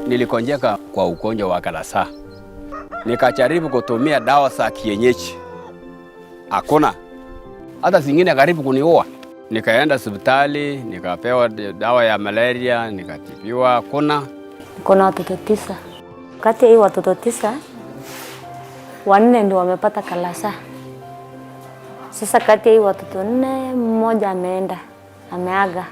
Nilikonjeka kwa ugonjwa wa kalasa. Nikajaribu kutumia dawa za kienyeji. Hakuna. Hata zingine karibu kuniua. Nikaenda hospitali, nikapewa dawa ya malaria, nikatibiwa, hakuna. Kuna watoto 9. Kati ya hii watoto 9, 4 ndio wamepata kalasa. Sasa kati ya hii watoto 4, mmoja ameaga.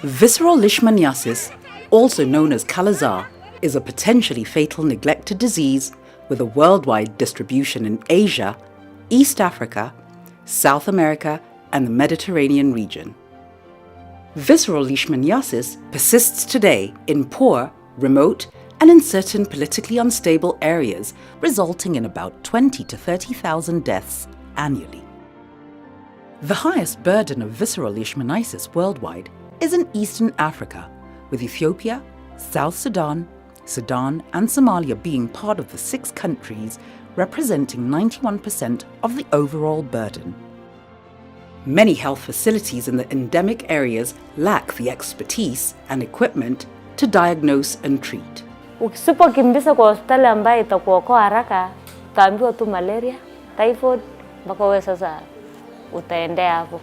Visceral leishmaniasis, also known as Kala-Azar, is a potentially fatal neglected disease with a worldwide distribution in Asia, East Africa, South America, and the Mediterranean region. Visceral leishmaniasis persists today in poor, remote, and in certain politically unstable areas, resulting in about 20 to 30,000 deaths annually. The highest burden of visceral leishmaniasis worldwide is in Eastern Africa, with Ethiopia, South Sudan, Sudan, and Somalia being part of the 6 countries representing 91% of the overall burden. Many health facilities in the endemic areas lack the expertise and equipment to diagnose and treat. Usipokimbisa kwa hospitali ambayo itakuokoa haraka, utaambiwa tu malaria, typhoid, mpaka wewe sasa utaendea hapo.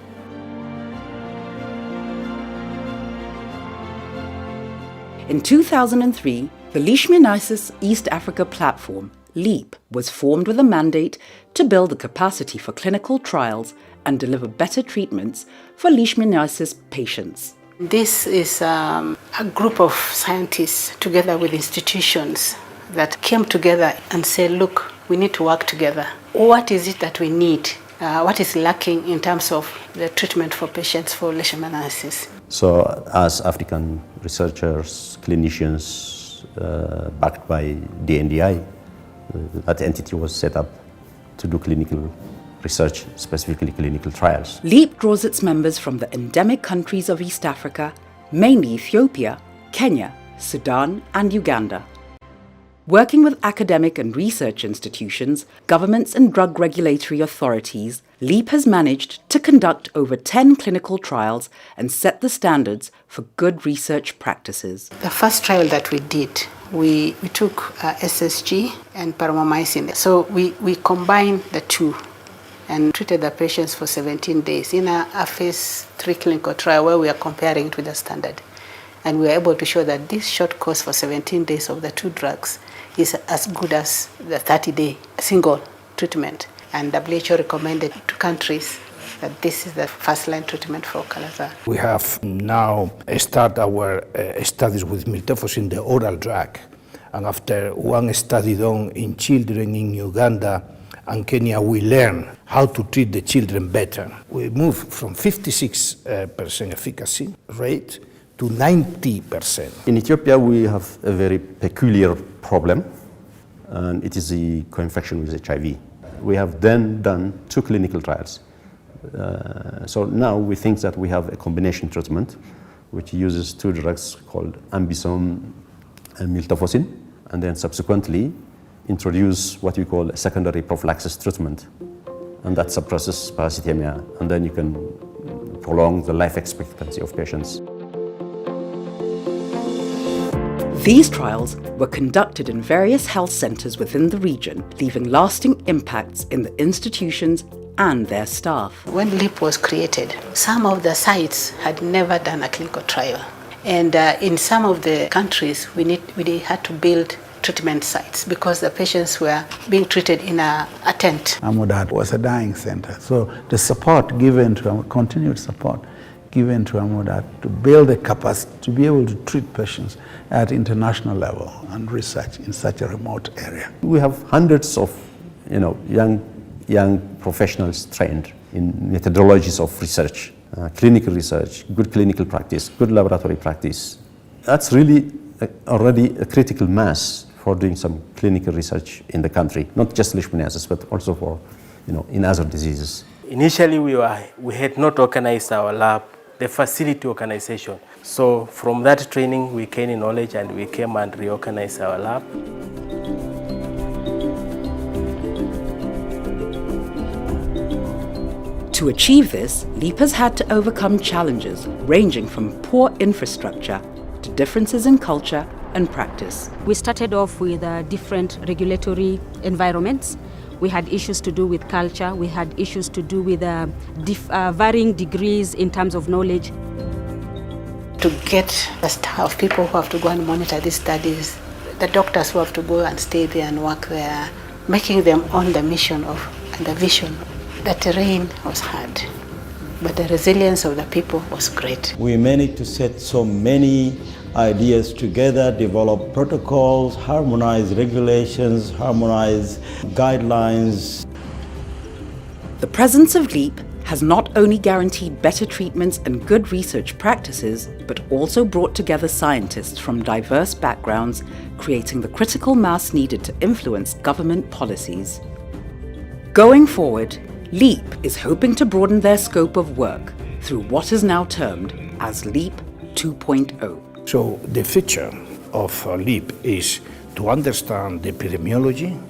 In 2003, the Leishmaniasis East Africa platform, LEAP, was formed with a mandate to build the capacity for clinical trials and deliver better treatments for leishmaniasis patients. This is a group of scientists together with institutions that came together and said, look, we need to work together. What is it that we need? What is lacking in terms of the treatment for patients for leishmaniasis? So as African researchers, clinicians, backed by the NDI, that entity was set up to do clinical research, specifically clinical trials. LEAP draws its members from the endemic countries of East Africa, mainly Ethiopia, Kenya, Sudan, and Uganda. Working with academic and research institutions, governments and drug regulatory authorities, LEAP has managed to conduct over 10 clinical trials and set the standards for good research practices. The first trial that we did, we took SSG and paramomycin. So we combined the two and treated the patients for 17 days in a phase 3 clinical trial where we are comparing it with the standard. And we were able to show that this short course for 17 days of the 2 drugs is as good as the 30-day single treatment. And WHO recommended to countries that this is the first-line treatment for Kala-Azar. We have now started our studies with miltefosine, the oral drug. And after one study done in children in Uganda and Kenya, we learned how to treat the children better. We moved from 56% efficacy rate to 90%. In Ethiopia, we have a very peculiar problem, and it is the co-infection with HIV. We have then done 2 clinical trials. So now we think that we have a combination treatment which uses 2 drugs called ambisome and miltefosine, and then subsequently introduce what we call a secondary prophylaxis treatment, and that suppresses parasitemia, and then you can prolong the life expectancy of patients. These trials were conducted in various health centers within the region, leaving lasting impacts in the institutions and their staff. When LEAP was created, some of the sites had never done a clinical trial. And in some of the countries, we had to build treatment sites because the patients were being treated in a tent. Amudat was a dying center. So the support given to continued support given to Amudat to build a capacity to be able to treat patients at international level and research in such a remote area. We have hundreds of young professionals trained in methodologies of research, clinical research, good clinical practice, good laboratory practice. That's really already a critical mass for doing some clinical research in the country, not just leishmaniasis, but also for, in other diseases. Initially, we had not organized our lab, the facility organization. So from that training, we gained knowledge and we came and reorganized our lab. To achieve this, LEAP has had to overcome challenges ranging from poor infrastructure to differences in culture and practice. We started off with different regulatory environments. We had issues to do with culture. We had issues to do with varying degrees in terms of knowledge. To get the staff of people who have to go and monitor these studies, the doctors who have to go and stay there and work there, making them on the mission of and the vision. The terrain was hard, but the resilience of the people was great. We managed to set so many ideas together, develop protocols, harmonize regulations, harmonize guidelines. The presence of LEAP has not only guaranteed better treatments and good research practices, but also brought together scientists from diverse backgrounds, creating the critical mass needed to influence government policies. Going forward, LEAP is hoping to broaden their scope of work through what is now termed as LEAP 2.0. So the feature of LEAP is to understand the epidemiology,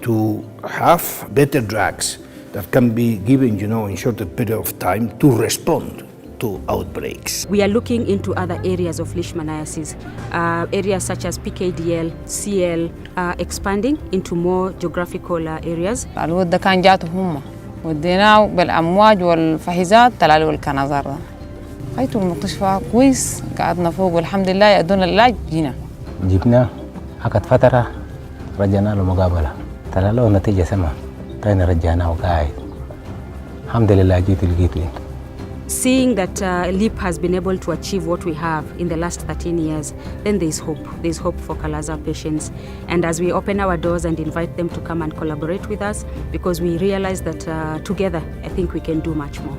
to have better drugs that can be given, in shorter period of time to respond to outbreaks. We are looking into other areas of Leishmaniasis, areas such as PKDL, CL, expanding into more geographical areas. الود كان جاته هم وديناه بالأمواج والفحيزات طلعوا الكنازر. خيطوا المستشفى كويس قعدنا فوق والحمد لله يأدونا العلاج جينا. جبنا حكت فترة رجعنا له مقابلة طلعوا نتيجة سما تاني رجعنا وقاعد الحمد لله جيت لقيته. Seeing that LEAP has been able to achieve what we have in the last 13 years, then there's hope. There's hope for Kala-Azar patients. And as we open our doors and invite them to come and collaborate with us, because we realize that together, I think we can do much more.